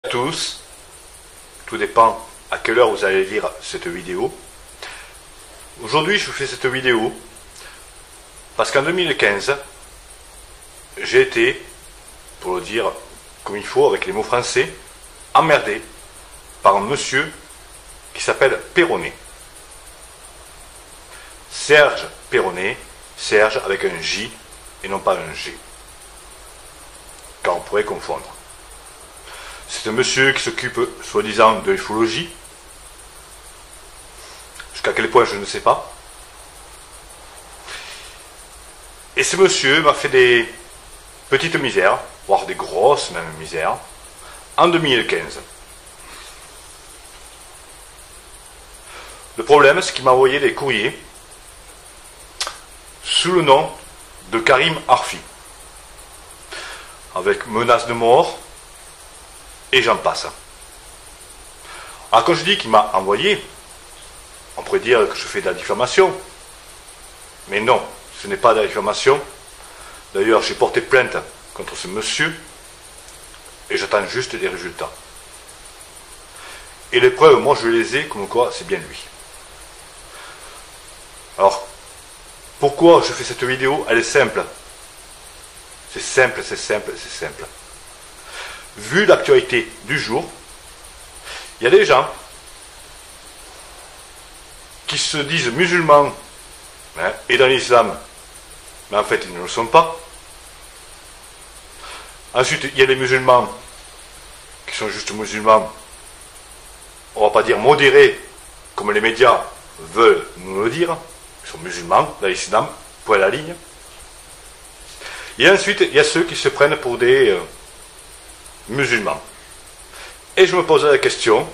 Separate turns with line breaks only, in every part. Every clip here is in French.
À tous, tout dépend à quelle heure vous allez lire cette vidéo. Aujourd'hui, je vous fais cette vidéo parce qu'en 2015, j'ai été, pour le dire comme il faut, avec les mots français, emmerdé par un monsieur qui s'appelle Perronnet. Serge Perronnet, Serge avec un J et non pas un G, car on pourrait confondre. C'est un monsieur qui s'occupe, soi-disant, de l'ufologie. Jusqu'à quel point, je ne sais pas. Et ce monsieur m'a fait des petites misères, voire des grosses même misères, en 2015. Le problème, c'est qu'il m'a envoyé des courriers sous le nom de Karim Arfi, avec menaces de mort, et j'en passe. Alors quand je dis qu'il m'a envoyé, on pourrait dire que je fais de la diffamation. Mais non, ce n'est pas de la diffamation. D'ailleurs, j'ai porté plainte contre ce monsieur et j'attends juste des résultats. Et les preuves, moi je les ai, comme quoi c'est bien lui. Alors, pourquoi je fais cette vidéo? Elle est simple. C'est simple, c'est simple, c'est simple. Vu l'actualité du jour, il y a des gens qui se disent musulmans et dans l'islam, mais en fait ils ne le sont pas. Ensuite, il y a les musulmans qui sont juste musulmans, on ne va pas dire modérés, comme les médias veulent nous le dire, ils sont musulmans dans l'islam, point à la ligne. Et ensuite, il y a ceux qui se prennent pour des musulmans. Et je me posais la question,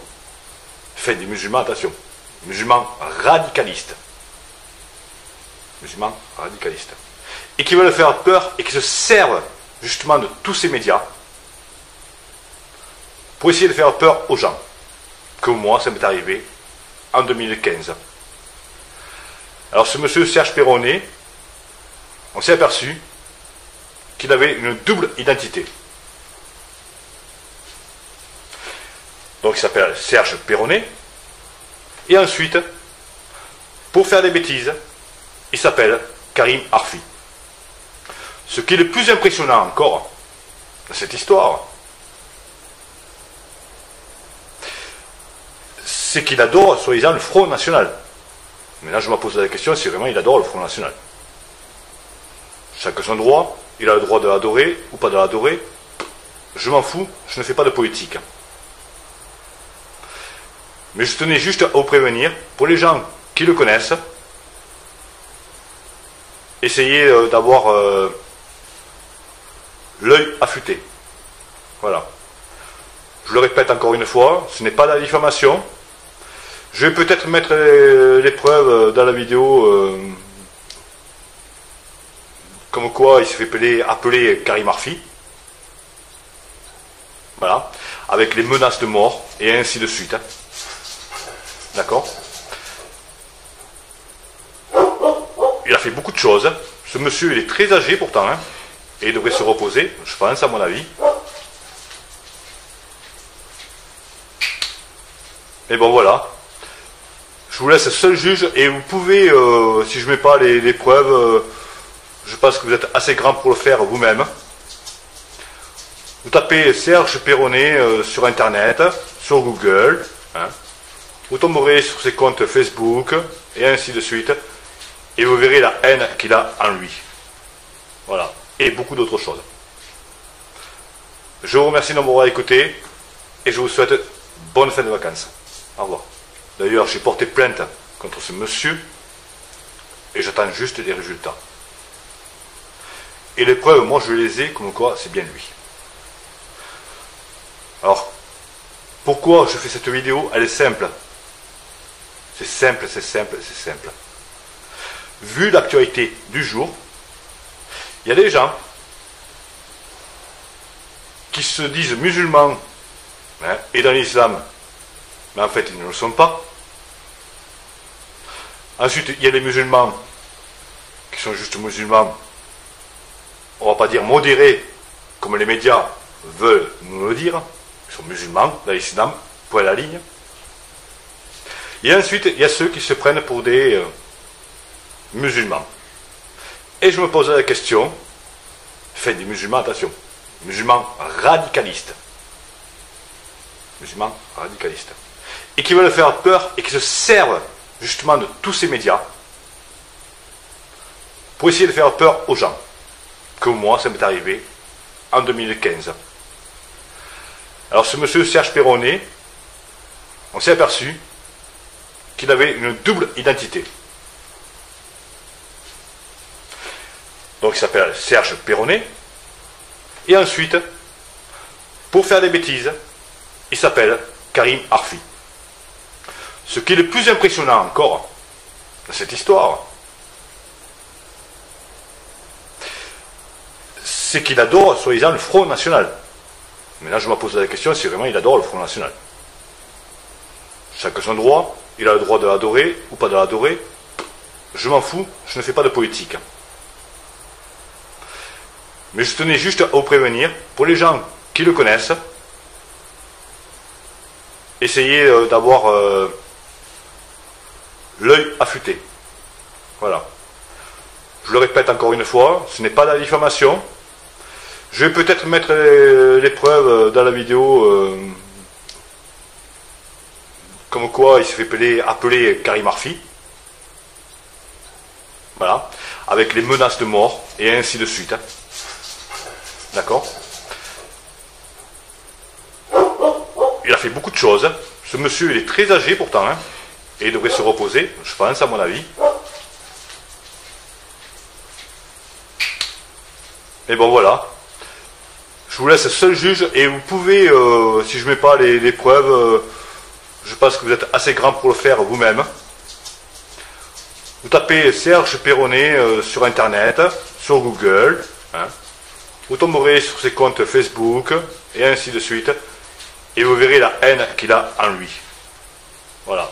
des musulmans, attention, musulmans radicalistes, et qui veulent faire peur et qui se servent justement de tous ces médias pour essayer de faire peur aux gens. Comme moi, ça m'est arrivé en 2015. Alors ce monsieur Serge Perronnet, on s'est aperçu qu'il avait une double identité. Donc il s'appelle Serge Perronnet. Et ensuite, pour faire des bêtises, il s'appelle Karim Arfi. Ce qui est le plus impressionnant encore dans cette histoire, c'est qu'il adore, soi-disant, le Front National. Mais là, je me pose la question si vraiment il adore le Front National. Chacun son droit, il a le droit de l'adorer ou pas de l'adorer. Je m'en fous, je ne fais pas de politique. Mais je tenais juste à vous prévenir, pour les gens qui le connaissent, essayez d'avoir l'œil affûté. Voilà. Je le répète encore une fois, ce n'est pas de la diffamation. Je vais peut-être mettre les preuves dans la vidéo, comme quoi il s'est fait appeler Karim Arfi. Voilà. Avec les menaces de mort, et ainsi de suite. D'accord? Il a fait beaucoup de choses. Ce monsieur, il est très âgé pourtant, et il devrait se reposer, je pense, à mon avis. Mais bon, voilà. Je vous laisse seul juge, et vous pouvez, si je ne mets pas les preuves, je pense que vous êtes assez grand pour le faire vous-même. Vous tapez Serge Perronnet sur Internet, sur Google, vous tomberez sur ses comptes Facebook, et ainsi de suite, et vous verrez la haine qu'il a en lui. Voilà. Et beaucoup d'autres choses. Je vous remercie de m'avoir écouté, et je vous souhaite bonne fin de vacances. Au revoir. D'ailleurs, j'ai porté plainte contre ce monsieur, et j'attends juste des résultats. Et les preuves, moi je les ai, comme quoi c'est bien lui. Alors, pourquoi je fais cette vidéo? Elle est simple. C'est simple, c'est simple, c'est simple. Vu l'actualité du jour, il y a des gens qui se disent musulmans et dans l'islam, mais en fait ils ne le sont pas. Ensuite, il y a les musulmans qui sont juste musulmans, on ne va pas dire modérés, comme les médias veulent nous le dire, ils qui sont musulmans, dans l'islam, point à la ligne. Et ensuite, il y a ceux qui se prennent pour des musulmans. Et je me posais la question, des musulmans, attention, musulmans radicalistes. Musulmans radicalistes. Et qui veulent faire peur et qui se servent justement de tous ces médias pour essayer de faire peur aux gens. Comme moi, ça m'est arrivé en 2015. Alors ce monsieur Serge Perronnet, on s'est aperçu qu'il avait une double identité. Donc il s'appelle Serge Perronnet. Et ensuite, pour faire des bêtises, il s'appelle Karim Arfi. Ce qui est le plus impressionnant encore dans cette histoire, c'est qu'il adore, soi-disant, le Front National. Maintenant, je me pose la question si vraiment il adore le Front National. Chacun son droit, il a le droit de l'adorer ou pas de l'adorer. Je m'en fous, je ne fais pas de politique. Mais je tenais juste à vous prévenir, pour les gens qui le connaissent, essayez d'avoir l'œil affûté. Voilà. Je le répète encore une fois, ce n'est pas de la diffamation. Je vais peut-être mettre les preuves dans la vidéo, comme quoi il s'est fait appeler Karim Arfi. Voilà. Avec les menaces de mort, et ainsi de suite. D'accord? Il a fait beaucoup de choses. Ce monsieur, il est très âgé pourtant, hein, et il devrait se reposer, je pense, à mon avis. Mais bon, voilà. Je vous laisse seul juge, et vous pouvez, si je ne mets pas les preuves, je pense que vous êtes assez grand pour le faire vous-même. Vous tapez Serge Perronnet sur Internet, sur Google, hein. Vous tomberez sur ses comptes Facebook, et ainsi de suite, et vous verrez la haine qu'il a en lui. Voilà.